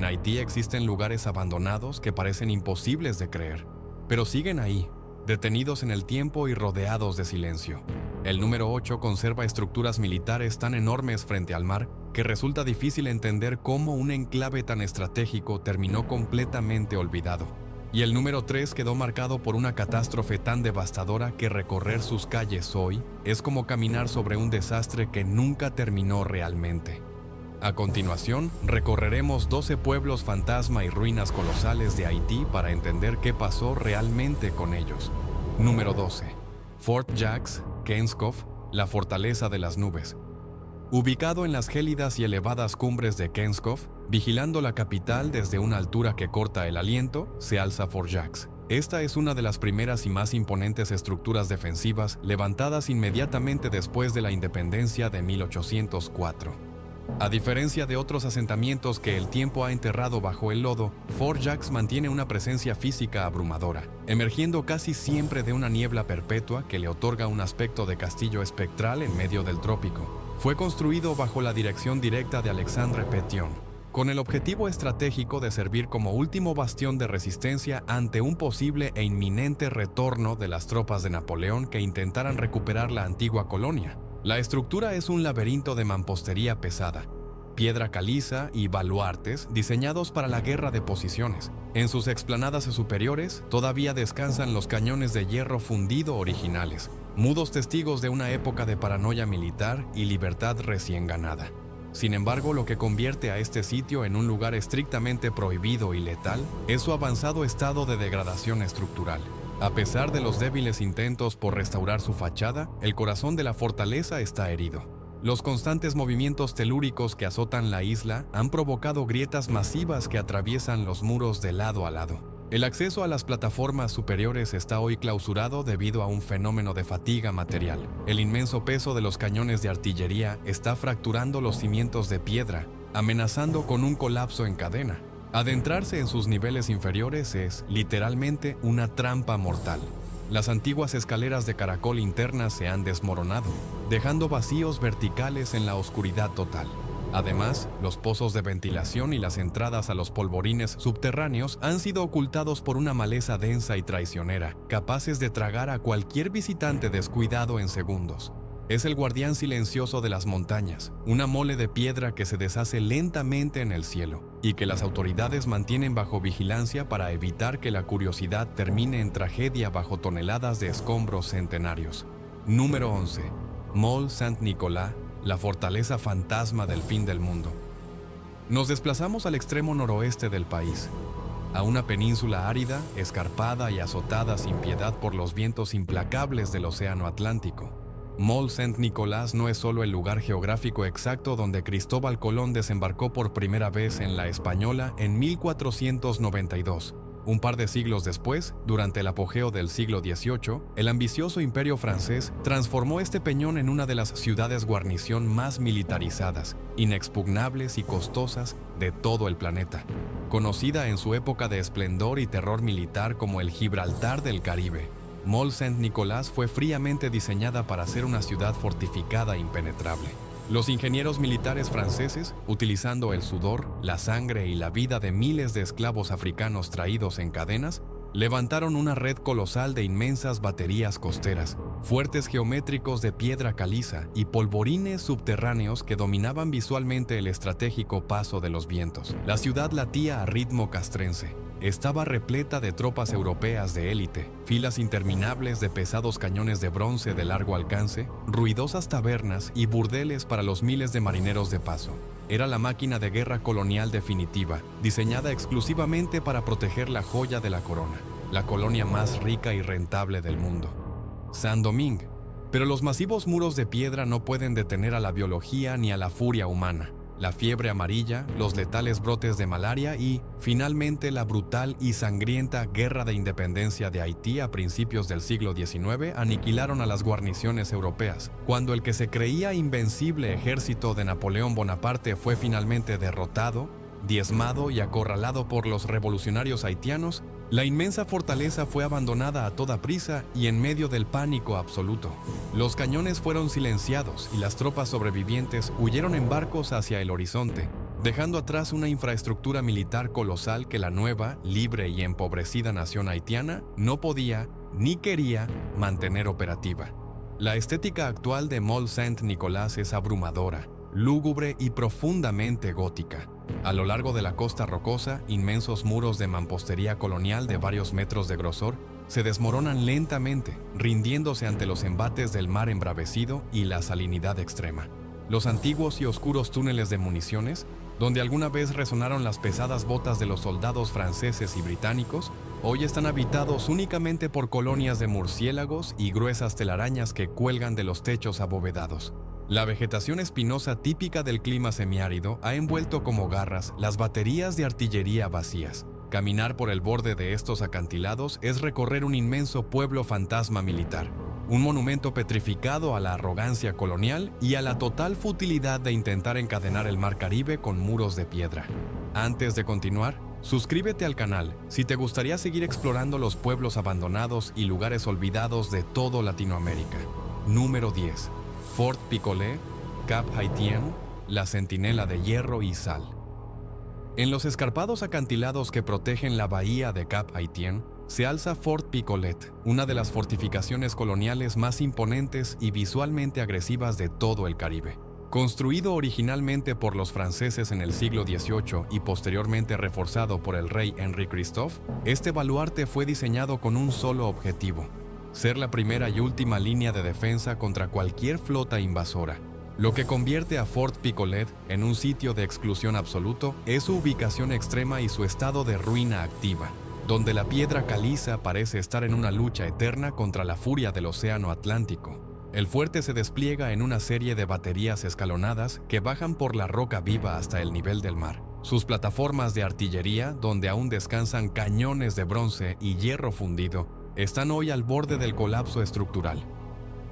En Haití existen lugares abandonados que parecen imposibles de creer, pero siguen ahí, detenidos en el tiempo y rodeados de silencio. El número 8 conserva estructuras militares tan enormes frente al mar que resulta difícil entender cómo un enclave tan estratégico terminó completamente olvidado. Y el número 3 quedó marcado por una catástrofe tan devastadora que recorrer sus calles hoy es como caminar sobre un desastre que nunca terminó realmente. A continuación, recorreremos 12 pueblos fantasma y ruinas colosales de Haití para entender qué pasó realmente con ellos. Número 12. Fort Jacques, Kenskoff, la fortaleza de las nubes. Ubicado en las gélidas y elevadas cumbres de Kenskoff, vigilando la capital desde una altura que corta el aliento, se alza Fort Jacques. Esta es una de las primeras y más imponentes estructuras defensivas levantadas inmediatamente después de la independencia de 1804. A diferencia de otros asentamientos que el tiempo ha enterrado bajo el lodo, Fort Jacques mantiene una presencia física abrumadora, emergiendo casi siempre de una niebla perpetua que le otorga un aspecto de castillo espectral en medio del trópico. Fue construido bajo la dirección directa de Alexandre Pétion, con el objetivo estratégico de servir como último bastión de resistencia ante un posible e inminente retorno de las tropas de Napoleón que intentaran recuperar la antigua colonia. La estructura es un laberinto de mampostería pesada, piedra caliza y baluartes diseñados para la guerra de posiciones. En sus explanadas superiores todavía descansan los cañones de hierro fundido originales, mudos testigos de una época de paranoia militar y libertad recién ganada. Sin embargo, lo que convierte a este sitio en un lugar estrictamente prohibido y letal es su avanzado estado de degradación estructural. A pesar de los débiles intentos por restaurar su fachada, el corazón de la fortaleza está herido. Los constantes movimientos telúricos que azotan la isla han provocado grietas masivas que atraviesan los muros de lado a lado. El acceso a las plataformas superiores está hoy clausurado debido a un fenómeno de fatiga material. El inmenso peso de los cañones de artillería está fracturando los cimientos de piedra, amenazando con un colapso en cadena. Adentrarse en sus niveles inferiores es, literalmente, una trampa mortal. Las antiguas escaleras de caracol internas se han desmoronado, dejando vacíos verticales en la oscuridad total. Además, los pozos de ventilación y las entradas a los polvorines subterráneos han sido ocultados por una maleza densa y traicionera, capaces de tragar a cualquier visitante descuidado en segundos. Es el guardián silencioso de las montañas, una mole de piedra que se deshace lentamente en el cielo y que las autoridades mantienen bajo vigilancia para evitar que la curiosidad termine en tragedia bajo toneladas de escombros centenarios. Número 11. Mole Saint-Nicolas, la fortaleza fantasma del fin del mundo. Nos desplazamos al extremo noroeste del país, a una península árida, escarpada y azotada sin piedad por los vientos implacables del océano Atlántico. Mole Saint-Nicolas no es solo el lugar geográfico exacto donde Cristóbal Colón desembarcó por primera vez en la Española en 1492. Un par de siglos después, durante el apogeo del siglo XVIII, el ambicioso imperio francés transformó este peñón en una de las ciudades guarnición más militarizadas, inexpugnables y costosas de todo el planeta. Conocida en su época de esplendor y terror militar como el Gibraltar del Caribe, Mole Saint-Nicolas fue fríamente diseñada para ser una ciudad fortificada e impenetrable. Los ingenieros militares franceses, utilizando el sudor, la sangre y la vida de miles de esclavos africanos traídos en cadenas, levantaron una red colosal de inmensas baterías costeras, fuertes geométricos de piedra caliza y polvorines subterráneos que dominaban visualmente el estratégico paso de los vientos. La ciudad latía a ritmo castrense. Estaba repleta de tropas europeas de élite, filas interminables de pesados cañones de bronce de largo alcance, ruidosas tabernas y burdeles para los miles de marineros de paso. Era la máquina de guerra colonial definitiva, diseñada exclusivamente para proteger la joya de la corona, la colonia más rica y rentable del mundo, Saint-Domingue. Pero los masivos muros de piedra no pueden detener a la biología ni a la furia humana. La fiebre amarilla, los letales brotes de malaria y, finalmente, la brutal y sangrienta Guerra de Independencia de Haití a principios del siglo XIX aniquilaron a las guarniciones europeas. Cuando el que se creía invencible ejército de Napoleón Bonaparte fue finalmente derrotado, diezmado y acorralado por los revolucionarios haitianos, la inmensa fortaleza fue abandonada a toda prisa y en medio del pánico absoluto. Los cañones fueron silenciados y las tropas sobrevivientes huyeron en barcos hacia el horizonte, dejando atrás una infraestructura militar colosal que la nueva, libre y empobrecida nación haitiana no podía ni quería mantener operativa. La estética actual de Mont Saint-Nicolas es abrumadora, lúgubre y profundamente gótica. A lo largo de la costa rocosa, inmensos muros de mampostería colonial de varios metros de grosor se desmoronan lentamente, rindiéndose ante los embates del mar embravecido y la salinidad extrema. Los antiguos y oscuros túneles de municiones, donde alguna vez resonaron las pesadas botas de los soldados franceses y británicos, hoy están habitados únicamente por colonias de murciélagos y gruesas telarañas que cuelgan de los techos abovedados. La vegetación espinosa típica del clima semiárido ha envuelto como garras las baterías de artillería vacías. Caminar por el borde de estos acantilados es recorrer un inmenso pueblo fantasma militar, un monumento petrificado a la arrogancia colonial y a la total futilidad de intentar encadenar el mar Caribe con muros de piedra. Antes de continuar, suscríbete al canal si te gustaría seguir explorando los pueblos abandonados y lugares olvidados de todo Latinoamérica. Número 10. Fort Picolet, Cap Haitien, la centinela de hierro y sal. En los escarpados acantilados que protegen la bahía de Cap Haitien, se alza Fort Picolet, una de las fortificaciones coloniales más imponentes y visualmente agresivas de todo el Caribe. Construido originalmente por los franceses en el siglo XVIII y posteriormente reforzado por el rey Henri Christophe, este baluarte fue diseñado con un solo objetivo: ser la primera y última línea de defensa contra cualquier flota invasora. Lo que convierte a Fort Picolet en un sitio de exclusión absoluto es su ubicación extrema y su estado de ruina activa, donde la piedra caliza parece estar en una lucha eterna contra la furia del océano Atlántico. El fuerte se despliega en una serie de baterías escalonadas que bajan por la roca viva hasta el nivel del mar. Sus plataformas de artillería, donde aún descansan cañones de bronce y hierro fundido, están hoy al borde del colapso estructural.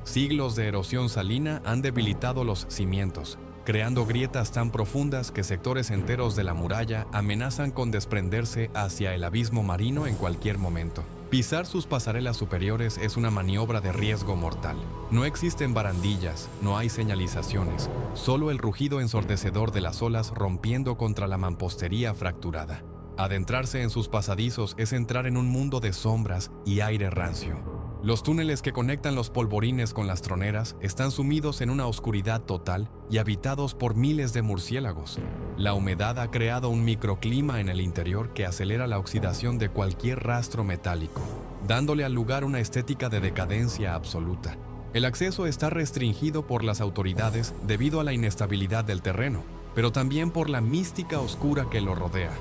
Siglos de erosión salina han debilitado los cimientos, creando grietas tan profundas que sectores enteros de la muralla amenazan con desprenderse hacia el abismo marino en cualquier momento. Pisar sus pasarelas superiores es una maniobra de riesgo mortal. No existen barandillas, no hay señalizaciones, solo el rugido ensordecedor de las olas rompiendo contra la mampostería fracturada. Adentrarse en sus pasadizos es entrar en un mundo de sombras y aire rancio. Los túneles que conectan los polvorines con las troneras están sumidos en una oscuridad total y habitados por miles de murciélagos. La humedad ha creado un microclima en el interior que acelera la oxidación de cualquier rastro metálico, dándole al lugar una estética de decadencia absoluta. El acceso está restringido por las autoridades debido a la inestabilidad del terreno, pero también por la mística oscura que lo rodea.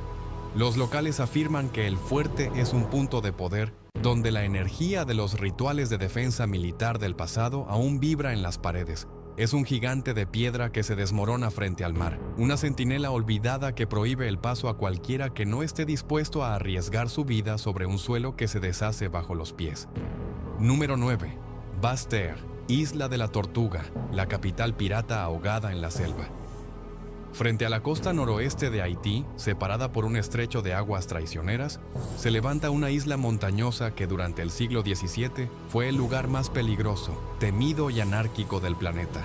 Los locales afirman que el fuerte es un punto de poder donde la energía de los rituales de defensa militar del pasado aún vibra en las paredes. Es un gigante de piedra que se desmorona frente al mar, una centinela olvidada que prohíbe el paso a cualquiera que no esté dispuesto a arriesgar su vida sobre un suelo que se deshace bajo los pies. Número 9. Basse-Terre, Isla de la Tortuga, la capital pirata ahogada en la selva. Frente a la costa noroeste de Haití, separada por un estrecho de aguas traicioneras, se levanta una isla montañosa que durante el siglo XVII fue el lugar más peligroso, temido y anárquico del planeta.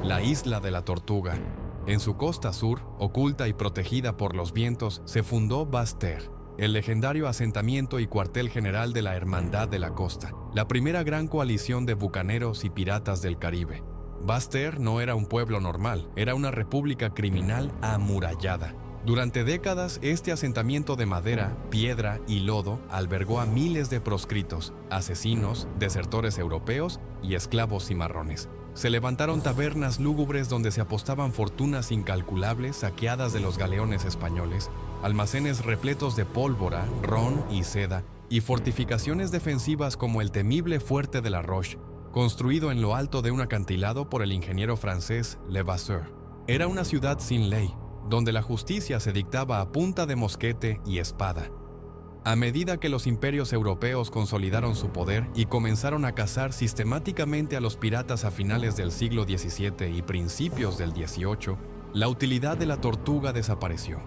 La Isla de la Tortuga. En su costa sur, oculta y protegida por los vientos, se fundó Basse-Terre, el legendario asentamiento y cuartel general de la Hermandad de la Costa, la primera gran coalición de bucaneros y piratas del Caribe. Basse-Terre no era un pueblo normal, era una república criminal amurallada. Durante décadas, este asentamiento de madera, piedra y lodo albergó a miles de proscritos, asesinos, desertores europeos y esclavos cimarrones. Se levantaron tabernas lúgubres donde se apostaban fortunas incalculables saqueadas de los galeones españoles, almacenes repletos de pólvora, ron y seda, y fortificaciones defensivas como el temible Fuerte de la Roche, construido en lo alto de un acantilado por el ingeniero francés Levasseur. Era una ciudad sin ley, donde la justicia se dictaba a punta de mosquete y espada. A medida que los imperios europeos consolidaron su poder y comenzaron a cazar sistemáticamente a los piratas a finales del siglo XVII y principios del XVIII, la utilidad de la Tortuga desapareció.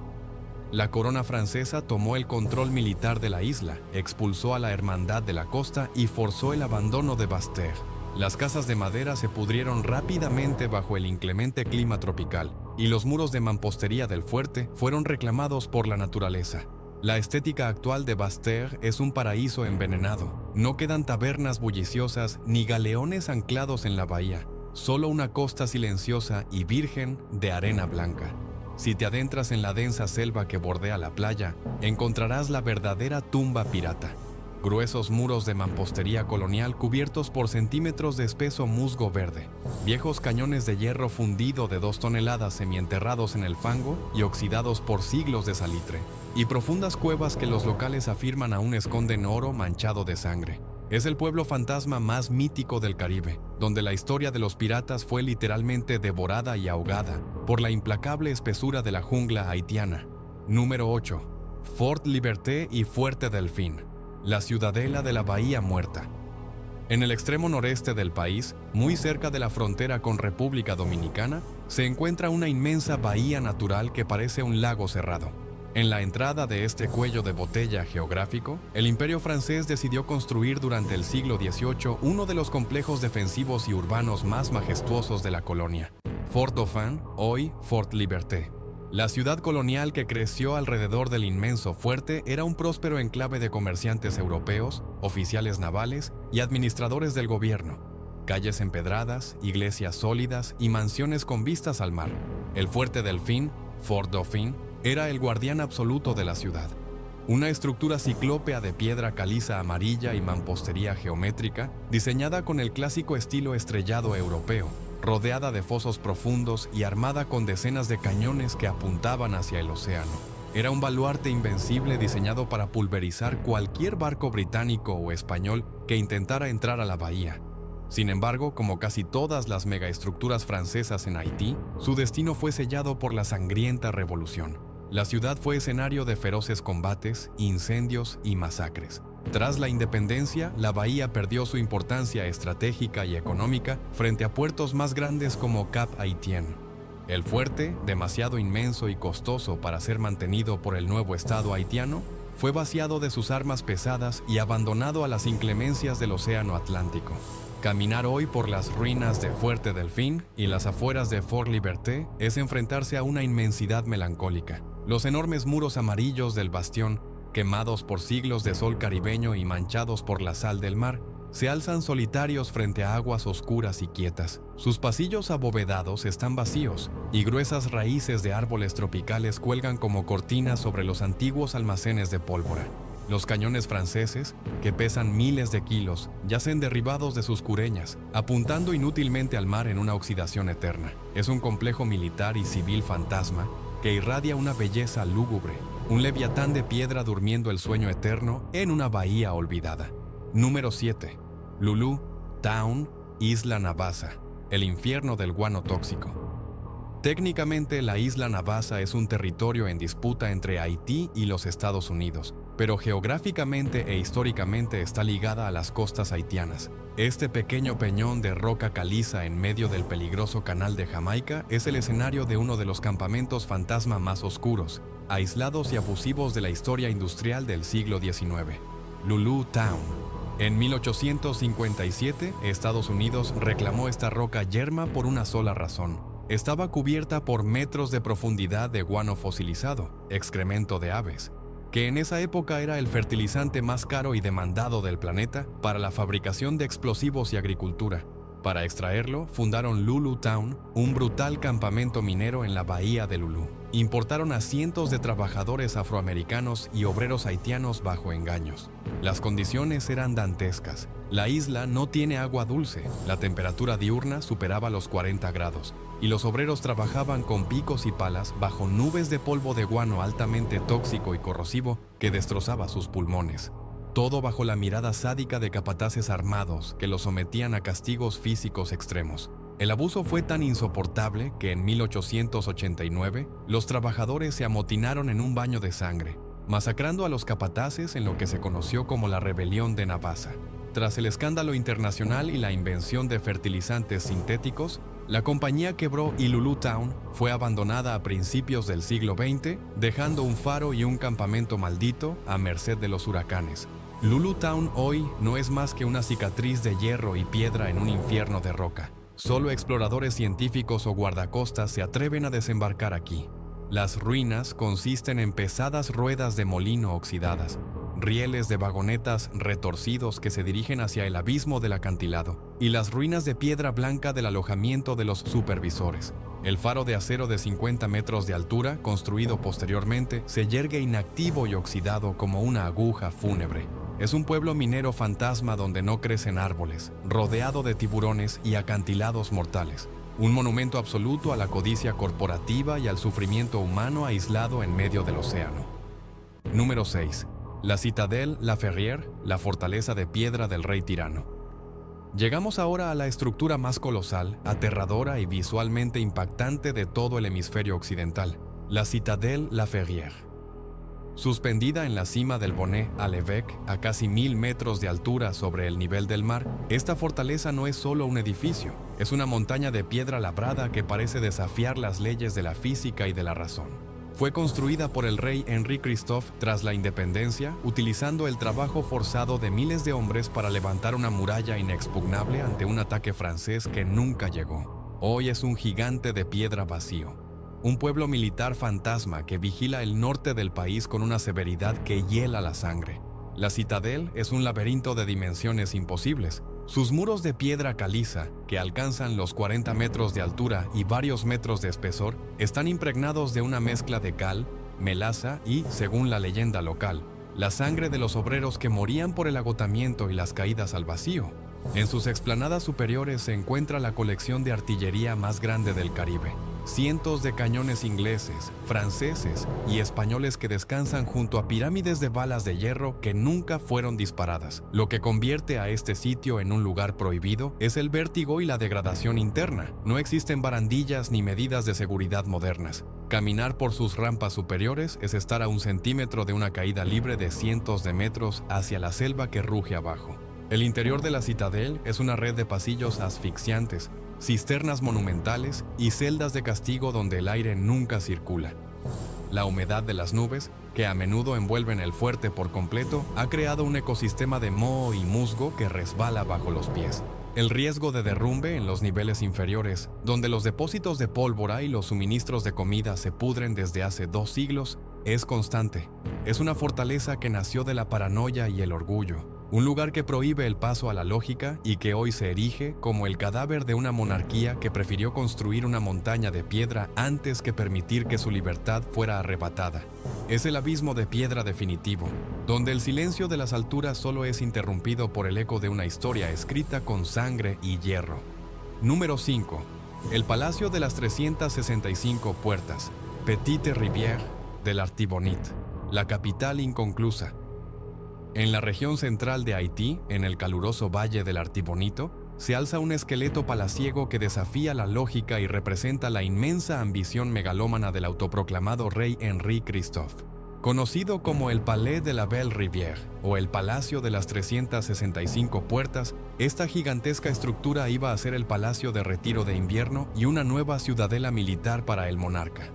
La corona francesa tomó el control militar de la isla, expulsó a la Hermandad de la Costa y forzó el abandono de Basse-Terre. Las casas de madera se pudrieron rápidamente bajo el inclemente clima tropical, y los muros de mampostería del fuerte fueron reclamados por la naturaleza. La estética actual de Basse-Terre es un paraíso envenenado. No quedan tabernas bulliciosas ni galeones anclados en la bahía, solo una costa silenciosa y virgen de arena blanca. Si te adentras en la densa selva que bordea la playa, encontrarás la verdadera tumba pirata. Gruesos muros de mampostería colonial cubiertos por centímetros de espeso musgo verde, viejos cañones de hierro fundido de 2 toneladas semienterrados en el fango y oxidados por siglos de salitre, y profundas cuevas que los locales afirman aún esconden oro manchado de sangre. Es el pueblo fantasma más mítico del Caribe, donde la historia de los piratas fue literalmente devorada y ahogada por la implacable espesura de la jungla haitiana. Número 8. Fort Liberté y Fuerte Delfín, la ciudadela de la Bahía Muerta. En el extremo noreste del país, muy cerca de la frontera con República Dominicana, se encuentra una inmensa bahía natural que parece un lago cerrado. En la entrada de este cuello de botella geográfico, el Imperio francés decidió construir durante el siglo XVIII uno de los complejos defensivos y urbanos más majestuosos de la colonia, Fort Dauphin, hoy Fort Liberté. La ciudad colonial que creció alrededor del inmenso fuerte era un próspero enclave de comerciantes europeos, oficiales navales y administradores del gobierno. Calles empedradas, iglesias sólidas y mansiones con vistas al mar. El fuerte Delfín, Fort Dauphin, era el guardián absoluto de la ciudad. Una estructura ciclópea de piedra caliza amarilla y mampostería geométrica, diseñada con el clásico estilo estrellado europeo, rodeada de fosos profundos y armada con decenas de cañones que apuntaban hacia el océano. Era un baluarte invencible diseñado para pulverizar cualquier barco británico o español que intentara entrar a la bahía. Sin embargo, como casi todas las megaestructuras francesas en Haití, su destino fue sellado por la sangrienta revolución. La ciudad fue escenario de feroces combates, incendios y masacres. Tras la independencia, la bahía perdió su importancia estratégica y económica frente a puertos más grandes como Cap Haitien. El fuerte, demasiado inmenso y costoso para ser mantenido por el nuevo Estado haitiano, fue vaciado de sus armas pesadas y abandonado a las inclemencias del Océano Atlántico. Caminar hoy por las ruinas de Fuerte Delfín y las afueras de Fort Liberté es enfrentarse a una inmensidad melancólica. Los enormes muros amarillos del bastión, quemados por siglos de sol caribeño y manchados por la sal del mar, se alzan solitarios frente a aguas oscuras y quietas. Sus pasillos abovedados están vacíos, y gruesas raíces de árboles tropicales cuelgan como cortinas sobre los antiguos almacenes de pólvora. Los cañones franceses, que pesan miles de kilos, yacen derribados de sus cureñas, apuntando inútilmente al mar en una oxidación eterna. Es un complejo militar y civil fantasma que irradia una belleza lúgubre, un leviatán de piedra durmiendo el sueño eterno en una bahía olvidada. Número 7. Lulu Town, Isla Navassa, el infierno del guano tóxico. Técnicamente, la isla Navassa es un territorio en disputa entre Haití y los Estados Unidos, pero geográficamente e históricamente está ligada a las costas haitianas. Este pequeño peñón de roca caliza en medio del peligroso canal de Jamaica es el escenario de uno de los campamentos fantasma más oscuros, aislados y abusivos de la historia industrial del siglo XIX. Lulu Town. En 1857, Estados Unidos reclamó esta roca yerma por una sola razón. Estaba cubierta por metros de profundidad de guano fosilizado, excremento de aves, que en esa época era el fertilizante más caro y demandado del planeta para la fabricación de explosivos y agricultura. Para extraerlo, fundaron Lulu Town, un brutal campamento minero en la bahía de Lulu. Importaron a cientos de trabajadores afroamericanos y obreros haitianos bajo engaños. Las condiciones eran dantescas. La isla no tiene agua dulce, la temperatura diurna superaba los 40 grados, y los obreros trabajaban con picos y palas bajo nubes de polvo de guano altamente tóxico y corrosivo que destrozaba sus pulmones. Todo bajo la mirada sádica de capataces armados que los sometían a castigos físicos extremos. El abuso fue tan insoportable que en 1889 los trabajadores se amotinaron en un baño de sangre, masacrando a los capataces en lo que se conoció como la Rebelión de Navassa. Tras el escándalo internacional y la invención de fertilizantes sintéticos, la compañía quebró y Lulu Town fue abandonada a principios del siglo XX, dejando un faro y un campamento maldito a merced de los huracanes. Lulu Town hoy no es más que una cicatriz de hierro y piedra en un infierno de roca. Solo exploradores científicos o guardacostas se atreven a desembarcar aquí. Las ruinas consisten en pesadas ruedas de molino oxidadas, rieles de vagonetas retorcidos que se dirigen hacia el abismo del acantilado, y las ruinas de piedra blanca del alojamiento de los supervisores. El faro de acero de 50 metros de altura, construido posteriormente, se yergue inactivo y oxidado como una aguja fúnebre. Es un pueblo minero fantasma donde no crecen árboles, rodeado de tiburones y acantilados mortales. Un monumento absoluto a la codicia corporativa y al sufrimiento humano aislado en medio del océano. Número 6. La Citadelle La Ferrière, la fortaleza de piedra del rey tirano. Llegamos ahora a la estructura más colosal, aterradora y visualmente impactante de todo el hemisferio occidental, la Citadelle La Ferrière. Suspendida en la cima del Bonnet à l'Évêque, a casi 1000 metros de altura sobre el nivel del mar, esta fortaleza no es solo un edificio, es una montaña de piedra labrada que parece desafiar las leyes de la física y de la razón. Fue construida por el rey Henri Christophe tras la independencia, utilizando el trabajo forzado de miles de hombres para levantar una muralla inexpugnable ante un ataque francés que nunca llegó. Hoy es un gigante de piedra vacío. Un pueblo militar fantasma que vigila el norte del país con una severidad que hiela la sangre. La Citadelle es un laberinto de dimensiones imposibles. Sus muros de piedra caliza, que alcanzan los 40 metros de altura y varios metros de espesor, están impregnados de una mezcla de cal, melaza y, según la leyenda local, la sangre de los obreros que morían por el agotamiento y las caídas al vacío. En sus explanadas superiores se encuentra la colección de artillería más grande del Caribe. Cientos de cañones ingleses, franceses y españoles que descansan junto a pirámides de balas de hierro que nunca fueron disparadas. Lo que convierte a este sitio en un lugar prohibido es el vértigo y la degradación interna. No existen barandillas ni medidas de seguridad modernas. Caminar por sus rampas superiores es estar a 1 centímetro de una caída libre de cientos de metros hacia la selva que ruge abajo. El interior de la Citadelle es una red de pasillos asfixiantes, cisternas monumentales y celdas de castigo donde el aire nunca circula. La humedad de las nubes, que a menudo envuelven el fuerte por completo, ha creado un ecosistema de moho y musgo que resbala bajo los pies. El riesgo de derrumbe en los niveles inferiores, donde los depósitos de pólvora y los suministros de comida se pudren desde hace 2 siglos, es constante. Es una fortaleza que nació de la paranoia y el orgullo. Un lugar que prohíbe el paso a la lógica y que hoy se erige como el cadáver de una monarquía que prefirió construir una montaña de piedra antes que permitir que su libertad fuera arrebatada. Es el abismo de piedra definitivo, donde el silencio de las alturas solo es interrumpido por el eco de una historia escrita con sangre y hierro. Número 5. El Palacio de las 365 Puertas, Petite Rivière de l'Artibonite, la capital inconclusa. En la región central de Haití, en el caluroso valle del Artibonito, se alza un esqueleto palaciego que desafía la lógica y representa la inmensa ambición megalómana del autoproclamado rey Henri Christophe. Conocido como el Palais de la Belle Rivière o el Palacio de las 365 Puertas, esta gigantesca estructura iba a ser el palacio de retiro de invierno y una nueva ciudadela militar para el monarca.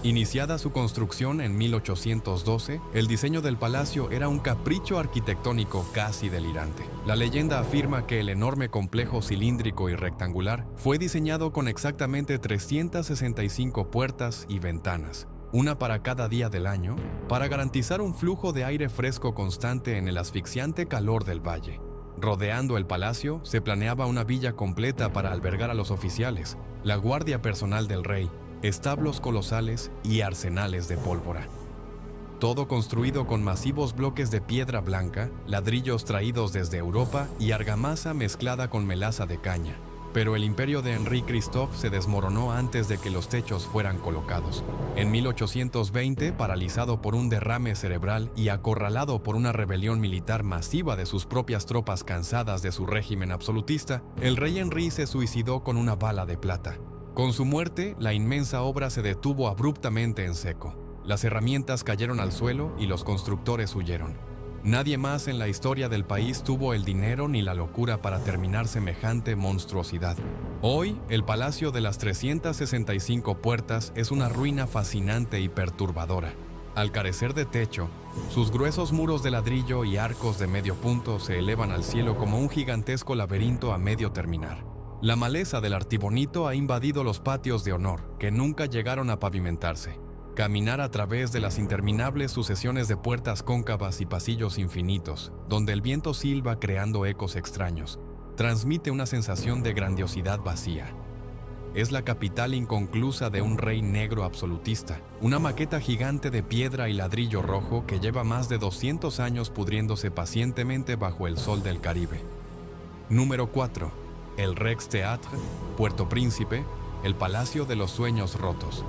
Iniciada su construcción en 1812, el diseño del palacio era un capricho arquitectónico casi delirante. La leyenda afirma que el enorme complejo cilíndrico y rectangular fue diseñado con exactamente 365 puertas y ventanas, una para cada día del año, para garantizar un flujo de aire fresco constante en el asfixiante calor del valle. Rodeando el palacio, se planeaba una villa completa para albergar a los oficiales, la guardia personal del rey, establos colosales y arsenales de pólvora. Todo construido con masivos bloques de piedra blanca, ladrillos traídos desde Europa y argamasa mezclada con melaza de caña. Pero el imperio de Henri Christophe se desmoronó antes de que los techos fueran colocados. En 1820, paralizado por un derrame cerebral y acorralado por una rebelión militar masiva de sus propias tropas cansadas de su régimen absolutista, el rey Henri se suicidó con una bala de plata. Con su muerte, la inmensa obra se detuvo abruptamente en seco. Las herramientas cayeron al suelo y los constructores huyeron. Nadie más en la historia del país tuvo el dinero ni la locura para terminar semejante monstruosidad. Hoy, el Palacio de las 365 Puertas es una ruina fascinante y perturbadora. Al carecer de techo, sus gruesos muros de ladrillo y arcos de medio punto se elevan al cielo como un gigantesco laberinto a medio terminar. La maleza del Artibonito ha invadido los patios de honor, que nunca llegaron a pavimentarse. Caminar a través de las interminables sucesiones de puertas cóncavas y pasillos infinitos, donde el viento silba creando ecos extraños, transmite una sensación de grandiosidad vacía. Es la capital inconclusa de un rey negro absolutista, una maqueta gigante de piedra y ladrillo rojo que lleva más de 200 años pudriéndose pacientemente bajo el sol del Caribe. Número 4. El Rijkstheater, Puerto Príncipe, el Palacio de los Sueños Rotos.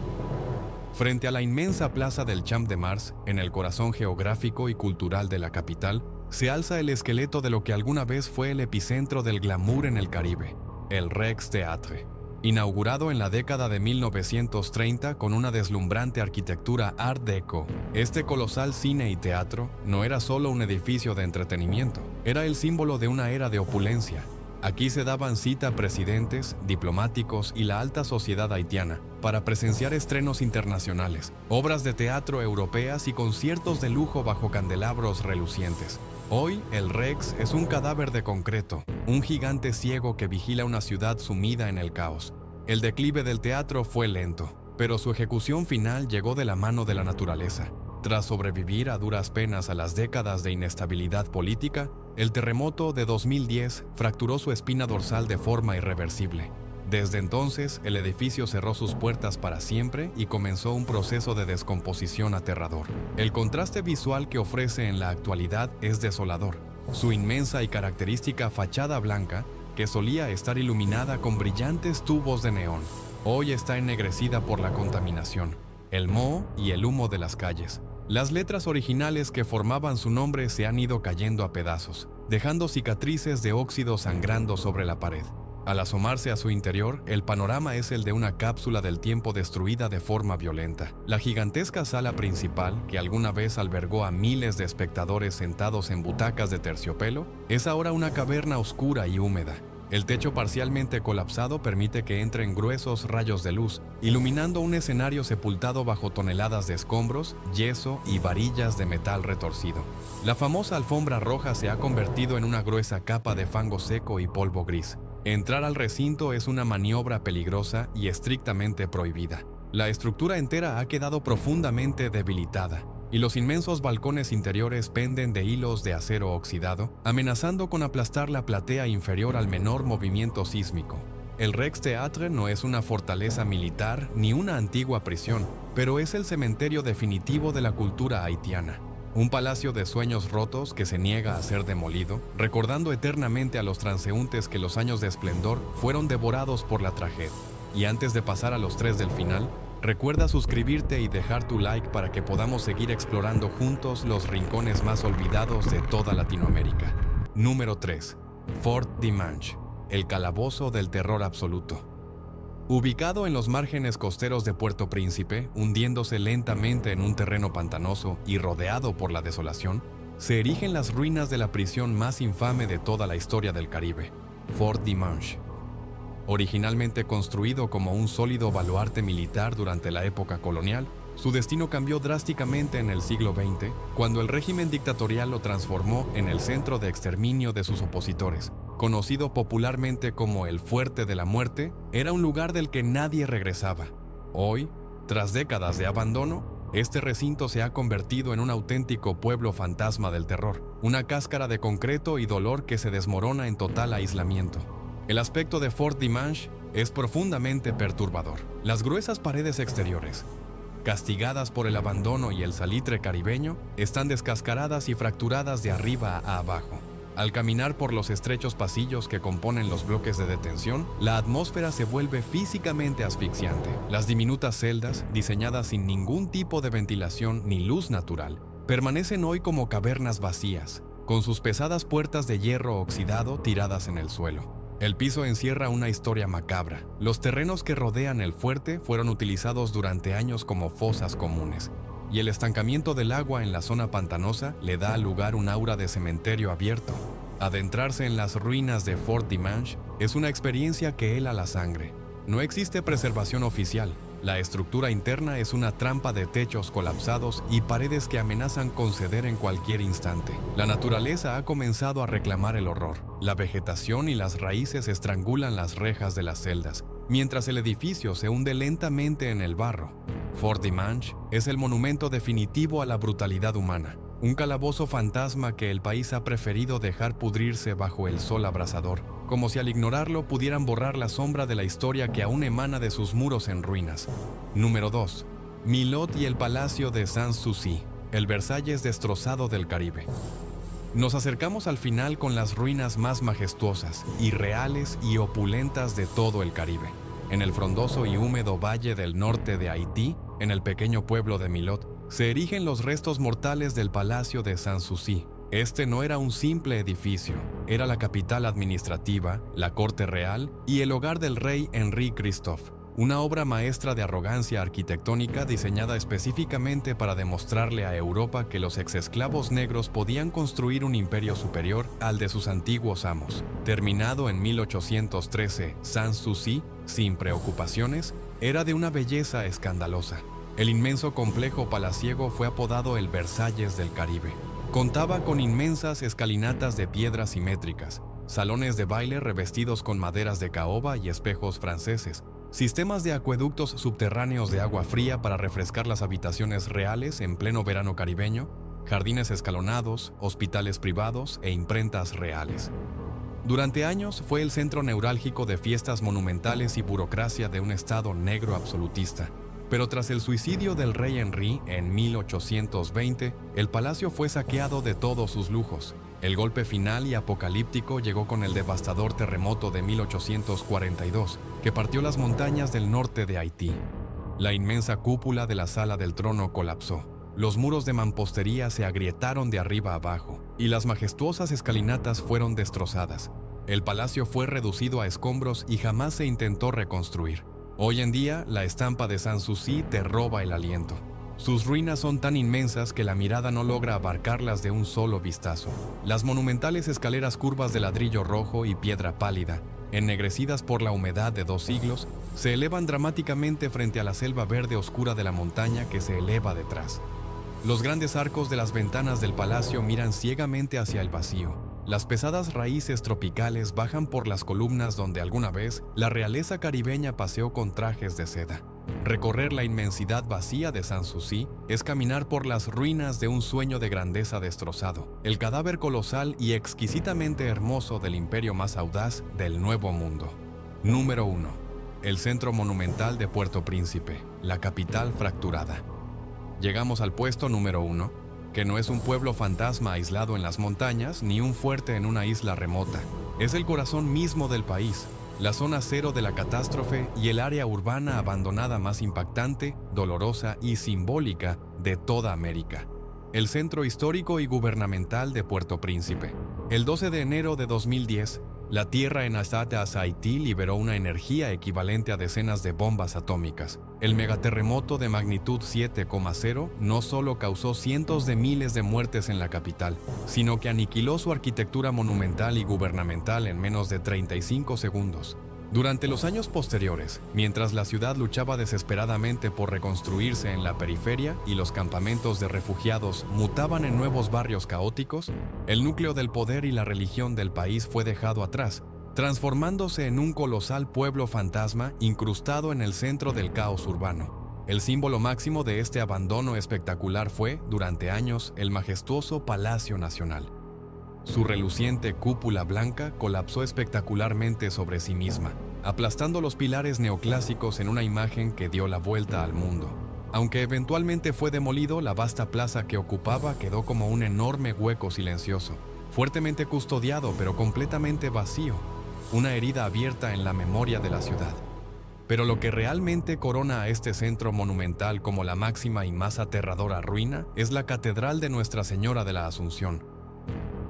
Frente a la inmensa plaza del Champ de Mars, en el corazón geográfico y cultural de la capital, se alza el esqueleto de lo que alguna vez fue el epicentro del glamour en el Caribe, el Rijkstheater. Inaugurado en la década de 1930 con una deslumbrante arquitectura Art Deco, este colosal cine y teatro no era solo un edificio de entretenimiento, era el símbolo de una era de opulencia. Aquí se daban cita presidentes, diplomáticos y la alta sociedad haitiana para presenciar estrenos internacionales, obras de teatro europeas y conciertos de lujo bajo candelabros relucientes. Hoy, el Rex es un cadáver de concreto, un gigante ciego que vigila una ciudad sumida en el caos. El declive del teatro fue lento, pero su ejecución final llegó de la mano de la naturaleza. Tras sobrevivir a duras penas a las décadas de inestabilidad política, el terremoto de 2010 fracturó su espina dorsal de forma irreversible. Desde entonces, el edificio cerró sus puertas para siempre y comenzó un proceso de descomposición aterrador. El contraste visual que ofrece en la actualidad es desolador. Su inmensa y característica fachada blanca, que solía estar iluminada con brillantes tubos de neón, hoy está ennegrecida por la contaminación, el moho y el humo de las calles. Las letras originales que formaban su nombre se han ido cayendo a pedazos, dejando cicatrices de óxido sangrando sobre la pared. Al asomarse a su interior, el panorama es el de una cápsula del tiempo destruida de forma violenta. La gigantesca sala principal, que alguna vez albergó a miles de espectadores sentados en butacas de terciopelo, es ahora una caverna oscura y húmeda. El techo parcialmente colapsado permite que entren gruesos rayos de luz, iluminando un escenario sepultado bajo toneladas de escombros, yeso y varillas de metal retorcido. La famosa alfombra roja se ha convertido en una gruesa capa de fango seco y polvo gris. Entrar al recinto es una maniobra peligrosa y estrictamente prohibida. La estructura entera ha quedado profundamente debilitada, y los inmensos balcones interiores penden de hilos de acero oxidado, amenazando con aplastar la platea inferior al menor movimiento sísmico. El Rijkstheater no es una fortaleza militar ni una antigua prisión, pero es el cementerio definitivo de la cultura haitiana. Un palacio de sueños rotos que se niega a ser demolido, recordando eternamente a los transeúntes que los años de esplendor fueron devorados por la tragedia. Y antes de pasar a los 3 del final, recuerda suscribirte y dejar tu like para que podamos seguir explorando juntos los rincones más olvidados de toda Latinoamérica. Número 3. Fort Dimanche, el calabozo del terror absoluto. Ubicado en los márgenes costeros de Puerto Príncipe, hundiéndose lentamente en un terreno pantanoso y rodeado por la desolación, se erigen las ruinas de la prisión más infame de toda la historia del Caribe, Fort Dimanche. Originalmente construido como un sólido baluarte militar durante la época colonial, su destino cambió drásticamente en el siglo XX, cuando el régimen dictatorial lo transformó en el centro de exterminio de sus opositores. Conocido popularmente como el Fuerte de la Muerte, era un lugar del que nadie regresaba. Hoy, tras décadas de abandono, este recinto se ha convertido en un auténtico pueblo fantasma del terror, una cáscara de concreto y dolor que se desmorona en total aislamiento. El aspecto de Fort Dimanche es profundamente perturbador. Las gruesas paredes exteriores, castigadas por el abandono y el salitre caribeño, están descascaradas y fracturadas de arriba a abajo. Al caminar por los estrechos pasillos que componen los bloques de detención, la atmósfera se vuelve físicamente asfixiante. Las diminutas celdas, diseñadas sin ningún tipo de ventilación ni luz natural, permanecen hoy como cavernas vacías, con sus pesadas puertas de hierro oxidado tiradas en el suelo. El piso encierra una historia macabra. Los terrenos que rodean el fuerte fueron utilizados durante años como fosas comunes, y el estancamiento del agua en la zona pantanosa le da al lugar un aura de cementerio abierto. Adentrarse en las ruinas de Fort Dimanche es una experiencia que hela la sangre. No existe preservación oficial. La estructura interna es una trampa de techos colapsados y paredes que amenazan con ceder en cualquier instante. La naturaleza ha comenzado a reclamar el horror. La vegetación y las raíces estrangulan las rejas de las celdas, mientras el edificio se hunde lentamente en el barro. Fort Dimanche es el monumento definitivo a la brutalidad humana, un calabozo fantasma que el país ha preferido dejar pudrirse bajo el sol abrasador, como si al ignorarlo pudieran borrar la sombra de la historia que aún emana de sus muros en ruinas. Número 2. Milot y el Palacio de Sanssouci, el Versalles destrozado del Caribe. Nos acercamos al final con las ruinas más majestuosas, irreales y opulentas de todo el Caribe. En el frondoso y húmedo valle del norte de Haití, en el pequeño pueblo de Milot, se erigen los restos mortales del Palacio de Sanssouci. Este no era un simple edificio, era la capital administrativa, la corte real y el hogar del rey Henri Christophe, una obra maestra de arrogancia arquitectónica diseñada específicamente para demostrarle a Europa que los exesclavos negros podían construir un imperio superior al de sus antiguos amos. Terminado en 1813, Sanssouci, sin preocupaciones, era de una belleza escandalosa. El inmenso complejo palaciego fue apodado el Versalles del Caribe. Contaba con inmensas escalinatas de piedras simétricas, salones de baile revestidos con maderas de caoba y espejos franceses, sistemas de acueductos subterráneos de agua fría para refrescar las habitaciones reales en pleno verano caribeño, jardines escalonados, hospitales privados e imprentas reales. Durante años fue el centro neurálgico de fiestas monumentales y burocracia de un estado negro absolutista. Pero tras el suicidio del rey Henri en 1820, el palacio fue saqueado de todos sus lujos. El golpe final y apocalíptico llegó con el devastador terremoto de 1842, que partió las montañas del norte de Haití. La inmensa cúpula de la Sala del Trono colapsó. Los muros de mampostería se agrietaron de arriba abajo, y las majestuosas escalinatas fueron destrozadas. El palacio fue reducido a escombros y jamás se intentó reconstruir. Hoy en día, la estampa de Sanssouci te roba el aliento. Sus ruinas son tan inmensas que la mirada no logra abarcarlas de un solo vistazo. Las monumentales escaleras curvas de ladrillo rojo y piedra pálida, ennegrecidas por la humedad de 2 siglos, se elevan dramáticamente frente a la selva verde oscura de la montaña que se eleva detrás. Los grandes arcos de las ventanas del palacio miran ciegamente hacia el vacío. Las pesadas raíces tropicales bajan por las columnas donde alguna vez la realeza caribeña paseó con trajes de seda. Recorrer la inmensidad vacía de Sanssouci es caminar por las ruinas de un sueño de grandeza destrozado, el cadáver colosal y exquisitamente hermoso del imperio más audaz del Nuevo Mundo. Número 1. El Centro Monumental de Puerto Príncipe, la capital fracturada. Llegamos al puesto número 1. Que no es un pueblo fantasma aislado en las montañas ni un fuerte en una isla remota. Es el corazón mismo del país, la zona cero de la catástrofe y el área urbana abandonada más impactante, dolorosa y simbólica de toda América. El centro histórico y gubernamental de Puerto Príncipe. El 12 de enero de 2010, la tierra en Assata, Haití, liberó una energía equivalente a decenas de bombas atómicas. El megaterremoto de magnitud 7,0 no solo causó cientos de miles de muertes en la capital, sino que aniquiló su arquitectura monumental y gubernamental en menos de 35 segundos. Durante los años posteriores, mientras la ciudad luchaba desesperadamente por reconstruirse en la periferia y los campamentos de refugiados mutaban en nuevos barrios caóticos, el núcleo del poder y la religión del país fue dejado atrás, transformándose en un colosal pueblo fantasma incrustado en el centro del caos urbano. El símbolo máximo de este abandono espectacular fue, durante años, el majestuoso Palacio Nacional. Su reluciente cúpula blanca colapsó espectacularmente sobre sí misma, aplastando los pilares neoclásicos en una imagen que dio la vuelta al mundo. Aunque eventualmente fue demolido, la vasta plaza que ocupaba quedó como un enorme hueco silencioso, fuertemente custodiado pero completamente vacío, una herida abierta en la memoria de la ciudad. Pero lo que realmente corona a este centro monumental como la máxima y más aterradora ruina es la Catedral de Nuestra Señora de la Asunción.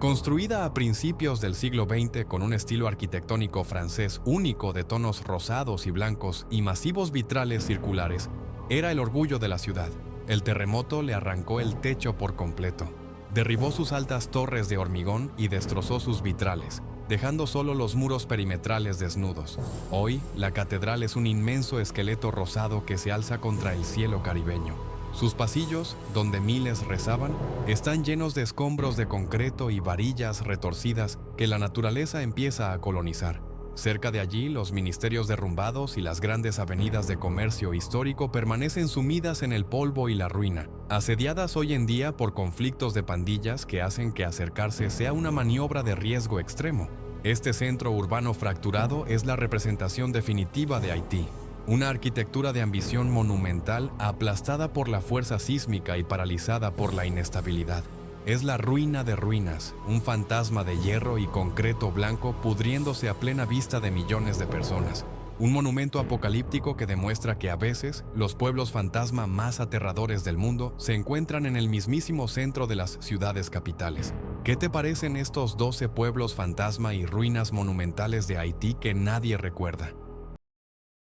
Construida a principios del siglo XX con un estilo arquitectónico francés único de tonos rosados y blancos y masivos vitrales circulares, era el orgullo de la ciudad. El terremoto le arrancó el techo por completo, derribó sus altas torres de hormigón y destrozó sus vitrales, dejando solo los muros perimetrales desnudos. Hoy, la catedral es un inmenso esqueleto rosado que se alza contra el cielo caribeño. Sus pasillos, donde miles rezaban, están llenos de escombros de concreto y varillas retorcidas que la naturaleza empieza a colonizar. Cerca de allí, los ministerios derrumbados y las grandes avenidas de comercio histórico permanecen sumidas en el polvo y la ruina, asediadas hoy en día por conflictos de pandillas que hacen que acercarse sea una maniobra de riesgo extremo. Este centro urbano fracturado es la representación definitiva de Haití. Una arquitectura de ambición monumental aplastada por la fuerza sísmica y paralizada por la inestabilidad. Es la ruina de ruinas, un fantasma de hierro y concreto blanco pudriéndose a plena vista de millones de personas. Un monumento apocalíptico que demuestra que a veces los pueblos fantasma más aterradores del mundo se encuentran en el mismísimo centro de las ciudades capitales. ¿Qué te parecen estos 12 pueblos fantasma y ruinas monumentales de Haití que nadie recuerda?